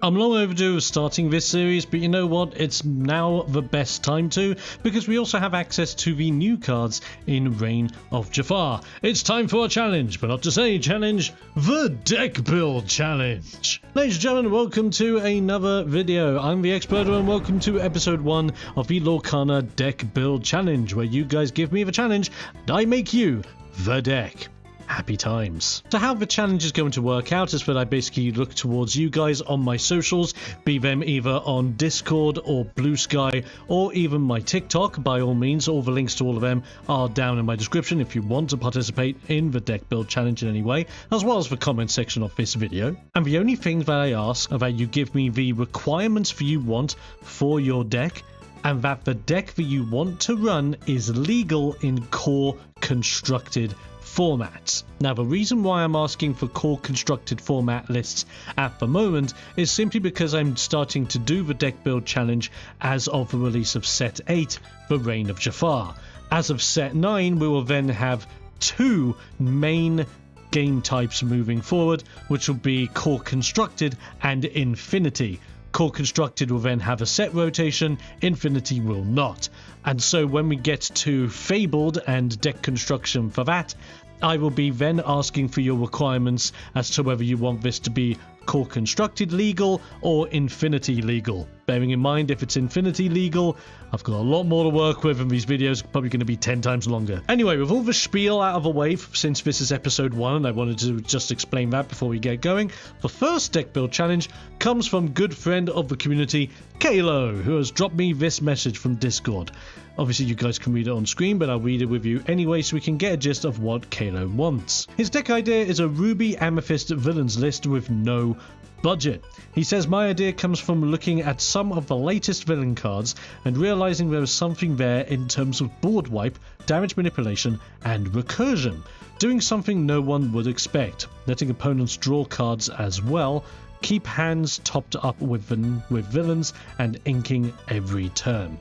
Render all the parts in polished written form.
I'm long overdue of starting this series, but you know what? It's now the best time to, because we also have access to the new cards in Reign of Jafar. It's time for a challenge, but not just any challenge, the deck build challenge. Ladies and gentlemen, welcome to another video. I'm TheXploder and welcome to episode 1 of the Lorcana deck build challenge, where you guys give me the challenge and I make you the deck. Happy times. So how the challenge is going to work out is that I basically look towards you guys on my socials, be them either on Discord or Blue Sky or even my TikTok. By all means, all the links to all of them are down in my description if you want to participate in the deck build challenge in any way, as well as the comment section of this video. And the only thing that I ask is that you give me the requirements that you want for your deck, and that the deck that you want to run is legal in core constructed formats. Now, the reason why I'm asking for core constructed format lists at the moment is simply because I'm starting to do the deck build challenge as of the release of set 8, the Reign of Jafar. As of set 9, we will then have two main game types moving forward, which will be core constructed and infinity. Core constructed will then have a set rotation, infinity will not. And so when we get to fabled and deck construction for that, I will be then asking for your requirements as to whether you want this to be core constructed legal or infinity legal. Bearing in mind, if it's infinity legal, I've got a lot more to work with and these videos are probably going to be 10 times longer. Anyway, with all the spiel out of the way, since this is episode 1 and I wanted to just explain that before we get going, the first deck build challenge comes from good friend of the community, Kalo, who has dropped me this message from Discord. Obviously you guys can read it on screen, but I'll read it with you anyway so we can get a gist of what Kalo wants. His deck idea is a Ruby Amethyst villains list with no budget. He says, my idea comes from looking at some of the latest villain cards and realizing there is something there in terms of board wipe, damage manipulation and recursion. Doing something no one would expect, letting opponents draw cards as well, keep hands topped up with villains and inking every turn.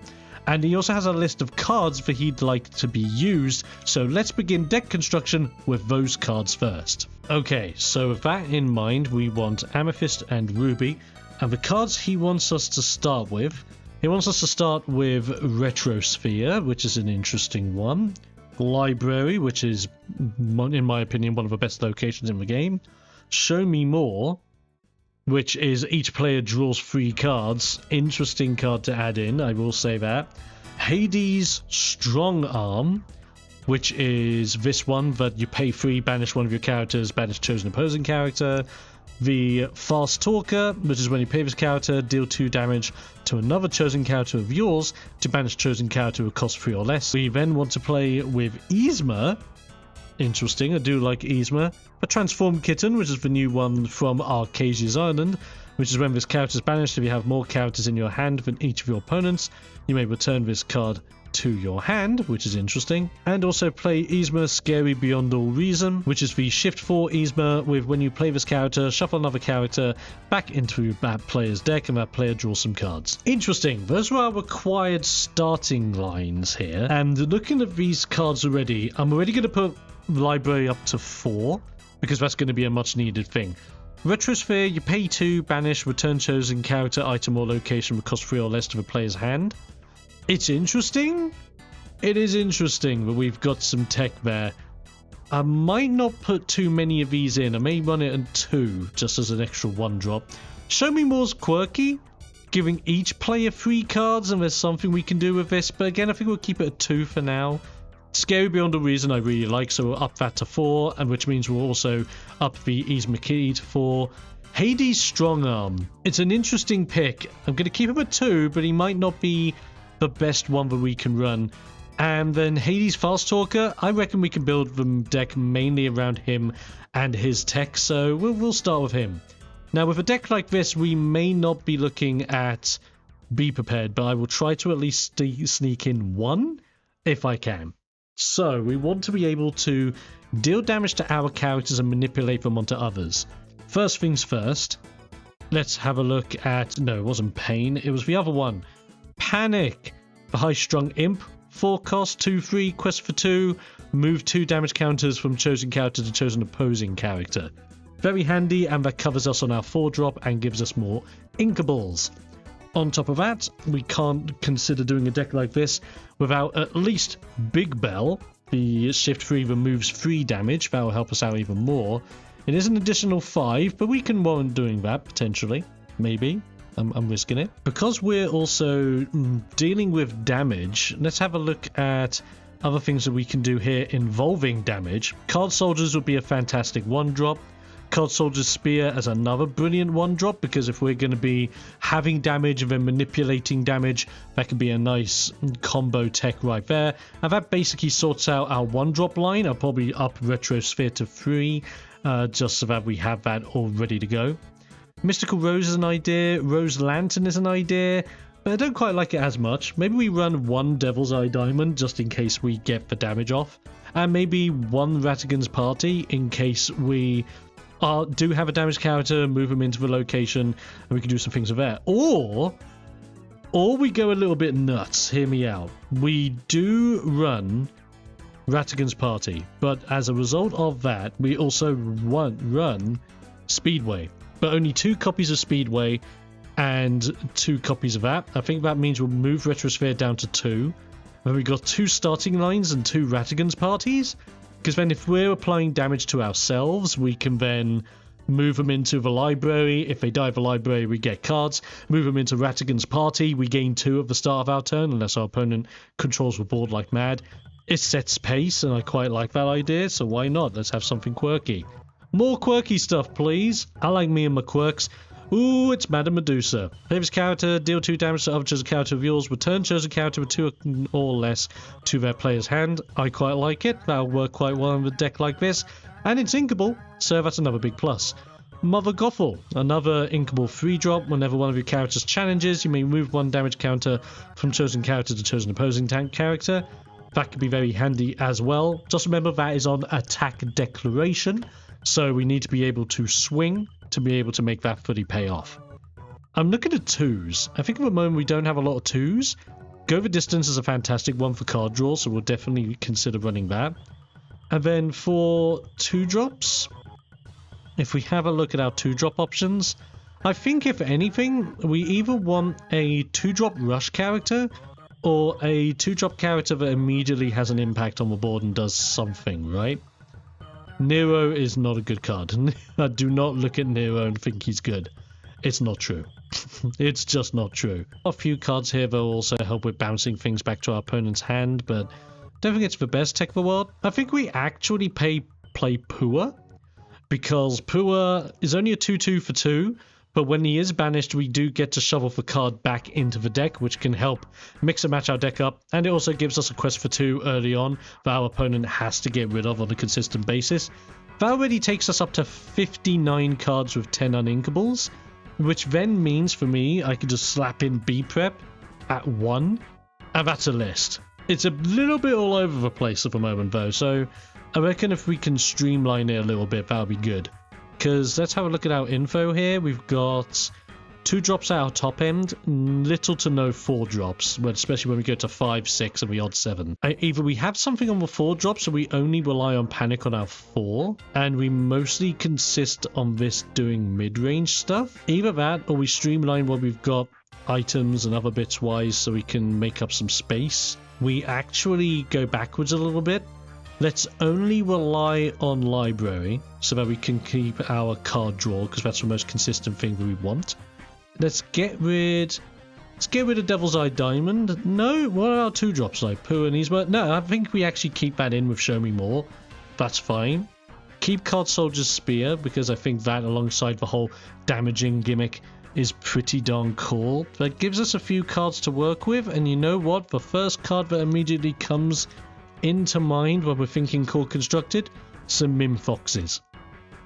And he also has a list of cards that he'd like to be used, so let's begin deck construction with those cards first. Okay, so with that in mind, we want Amethyst and Ruby, and the cards he wants us to start with, he wants us to start with Retrosphere, which is an interesting one, Library, which is, in my opinion, one of the best locations in the game, Show Me More, which is each player draws 3 cards. Interesting card to add in, I will say that. Hades Strong Arm, which is this one that you pay 3, banish one of your characters, banish chosen opposing character. The Fast Talker, which is when you pay this character, deal 2 damage to another chosen character of yours to banish chosen character who costs 3 or less. We then want to play with Yzma. Interesting, I do like Yzma. A Transformed Kitten, which is the new one from Arcasia's Island, which is when this character is banished. If you have more characters in your hand than each of your opponents, you may return this card to your hand, which is interesting. And also play Yzma Scary Beyond All Reason, which is the Shift 4 Yzma with when you play this character, shuffle another character back into that player's deck and that player draws some cards. Interesting, those were our required starting lines here. And looking at these cards already, I'm already going to put Library up to 4, because that's going to be a much needed thing. Retrosphere, you pay 2, banish, return chosen character, item or location with cost 3 or less to the player's hand. It's interesting. It is interesting, but we've got some tech there. I might not put too many of these in. I may run it at 2, just as an extra 1 drop. Show Me More's quirky, giving each player 3 cards, and there's something we can do with this, but again, I think we'll keep it at 2 for now. Scary Beyond a Reason I really like, so we'll up that to 4, and which means we'll also up the Yzma Key to 4. Hades Strong Arm. It's an interesting pick. I'm going to keep him at 2, but he might not be the best one that we can run. And then Hades Fast Talker, I reckon we can build the deck mainly around him and his tech, so we'll start with him. Now, with a deck like this, we may not be looking at Be Prepared, but I will try to at least sneak in 1 if I can. So, we want to be able to deal damage to our characters and manipulate them onto others. First things first, let's have a look at... No, it wasn't Pain, it was the other one. Panic! The High-Strung Imp, 4 cost, 2/3, quest for 2, move 2 damage counters from chosen character to chosen opposing character. Very handy, and that covers us on our 4-drop and gives us more Inkables. On top of that, we can't consider doing a deck like this without at least Big Bell. The Shift 3 removes 3 damage, that will help us out even more. It is an additional 5, but we can warrant doing that, potentially. Maybe. I'm risking it. Because we're also dealing with damage, let's have a look at other things that we can do here involving damage. Card Soldiers would be a fantastic 1-drop. Card Soldier's Spear as another brilliant 1-drop, because if we're going to be having damage and then manipulating damage, that could be a nice combo tech right there. And that basically sorts out our 1-drop line. I'll probably up Retro Sphere to 3, just so that we have that all ready to go. Mystical Rose is an idea, Rose Lantern is an idea, but I don't quite like it as much. Maybe we run 1 Devil's Eye Diamond just in case we get the damage off, and maybe 1 Ratigan's Party in case we do have a damaged character, move them into the location, and we can do some things with that. Or we go a little bit nuts. Hear me out. We do run Ratigan's Party, but as a result of that, we also run Speedway, but only 2 copies of Speedway and 2 copies of that. I think that means we'll move Retrosphere down to 2. And we've got 2 starting lines and 2 Ratigan's Parties. Because then if we're applying damage to ourselves, we can then move them into the library. If they die of the library, we get cards. Move them into Ratigan's Party. We gain 2 at the start of our turn, unless our opponent controls the board like mad. It sets pace, and I quite like that idea, so why not? Let's have something quirky. More quirky stuff, please. I like me and my quirks. Ooh, it's Madame Medusa. Favorite character, deal 2 damage to other chosen character of yours. Return chosen character with 2 or less to their player's hand. I quite like it. That'll work quite well in a deck like this. And it's inkable, so that's another big plus. Mother Gothel, another inkable 3-drop. Whenever one of your characters challenges, you may move 1 damage counter from chosen character to chosen opposing tank character. That could be very handy as well. Just remember that is on attack declaration, so we need to be able to swing to be able to make that fully pay off. I'm looking at 2s. I think at the moment we don't have a lot of 2s. Go the Distance is a fantastic one for card draw, so we'll definitely consider running that. And then for 2-drops, if we have a look at our 2-drop options, I think if anything, we either want a 2-drop rush character or a 2-drop character that immediately has an impact on the board and does something, right? Nero is not a good card. I do not look at Nero and think he's good. It's not true. It's just not true. A few cards here that will also help with bouncing things back to our opponent's hand, but don't think it's the best tech in the world. I think we actually play Pua, because Pua is only a 2/2 for 2, but when he is banished, we do get to shovel the card back into the deck, which can help mix and match our deck up, and it also gives us a quest for 2 early on that our opponent has to get rid of on a consistent basis. That already takes us up to 59 cards with 10 uninkables, which then means for me I could just slap in B-Prep at 1, and that's a list. It's a little bit all over the place at the moment though, so I reckon if we can streamline it a little bit, that'll be good. Because let's have a look at our info here. We've got 2-drops at our top end, little to no 4-drops, especially when we go to 5, 6, and the odd 7. Either we have something on the 4-drops, so we only rely on Panic on our 4, and we mostly consist on this doing mid-range stuff. Either that, or we streamline what we've got items and other bits wise so we can make up some space. We actually go backwards a little bit. Let's only rely on library so that we can keep our card draw, because that's the most consistent thing that we want. Let's get rid of Devil's Eye Diamond. No, what are our 2-drops like? Pooh and Yzma? No, I think we actually keep that in with Show Me More. That's fine. Keep Card Soldier's Spear, because I think that alongside the whole damaging gimmick is pretty darn cool. That gives us a few cards to work with, and you know what? The first card that immediately comes into mind when we're thinking core constructed, some Mim Foxes.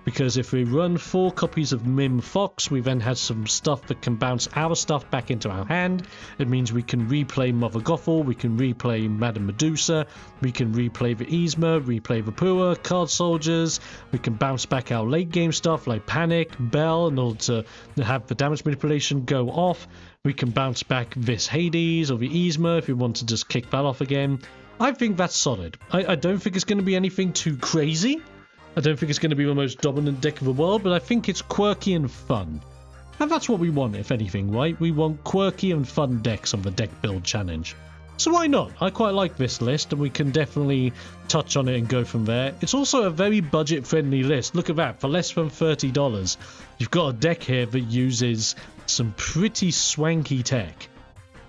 Because if we run 4 copies of Mim Fox, we then have some stuff that can bounce our stuff back into our hand. It means we can replay Mother Gothel, we can replay Madame Medusa, we can replay the Yzma, replay the Pua, Card Soldiers, we can bounce back our late game stuff like Panic, Bell in order to have the damage manipulation go off. We can bounce back this Hades or the Yzma if we want to just kick that off again. I think that's solid. I don't think it's going to be anything too crazy, I don't think it's going to be the most dominant deck of the world, but I think it's quirky and fun. And that's what we want, if anything, right? We want quirky and fun decks on the deck build challenge. So why not? I quite like this list, and we can definitely touch on it and go from there. It's also a very budget-friendly list. Look at that, for less than $30, you've got a deck here that uses some pretty swanky tech.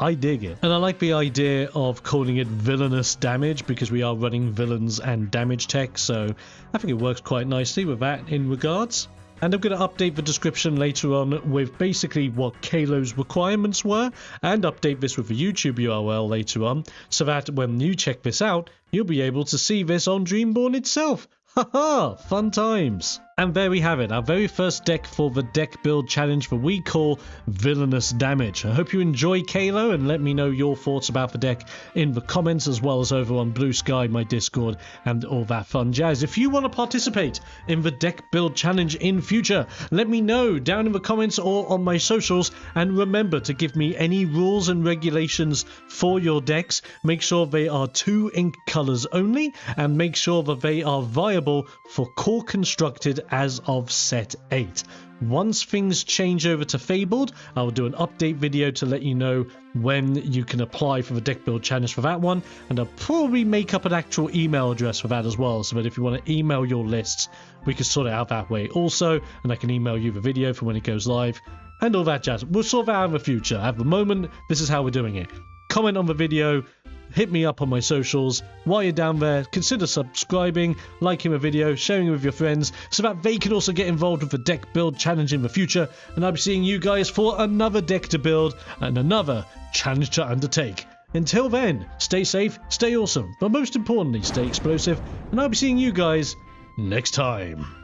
I dig it. And I like the idea of calling it Villainous damage, because we are running villains and damage tech, so I think it works quite nicely with that in regards. And I'm going to update the description later on with basically what Kalo's requirements were, and update this with the YouTube URL later on, so that when you check this out, you'll be able to see this on Dreamborn itself. Haha, fun times. And there we have it, our very first deck for the deck build challenge that we call Villainous Damage. I hope you enjoy Kalo, and let me know your thoughts about the deck in the comments, as well as over on Blue Sky, my Discord, and all that fun jazz. If you want to participate in the deck build challenge in future, let me know down in the comments or on my socials, and remember to give me any rules and regulations for your decks. Make sure they are 2 ink colors only, and make sure that they are viable for core constructed as of set 8. Once things change over to Fabled, I will do an update video to let you know when you can apply for the deck build challenge for that one, and I'll probably make up an actual email address for that as well, so that if you want to email your lists, we can sort it out that way also, and I can email you the video for when it goes live, and all that jazz. We'll sort that out in the future. At the moment, this is how we're doing it. Comment on the video, hit me up on my socials. While you're down there, consider subscribing, liking the video, sharing it with your friends, so that they can also get involved with the deck build challenge in the future, and I'll be seeing you guys for another deck to build and another challenge to undertake. Until then, stay safe, stay awesome, but most importantly, stay explosive, and I'll be seeing you guys next time.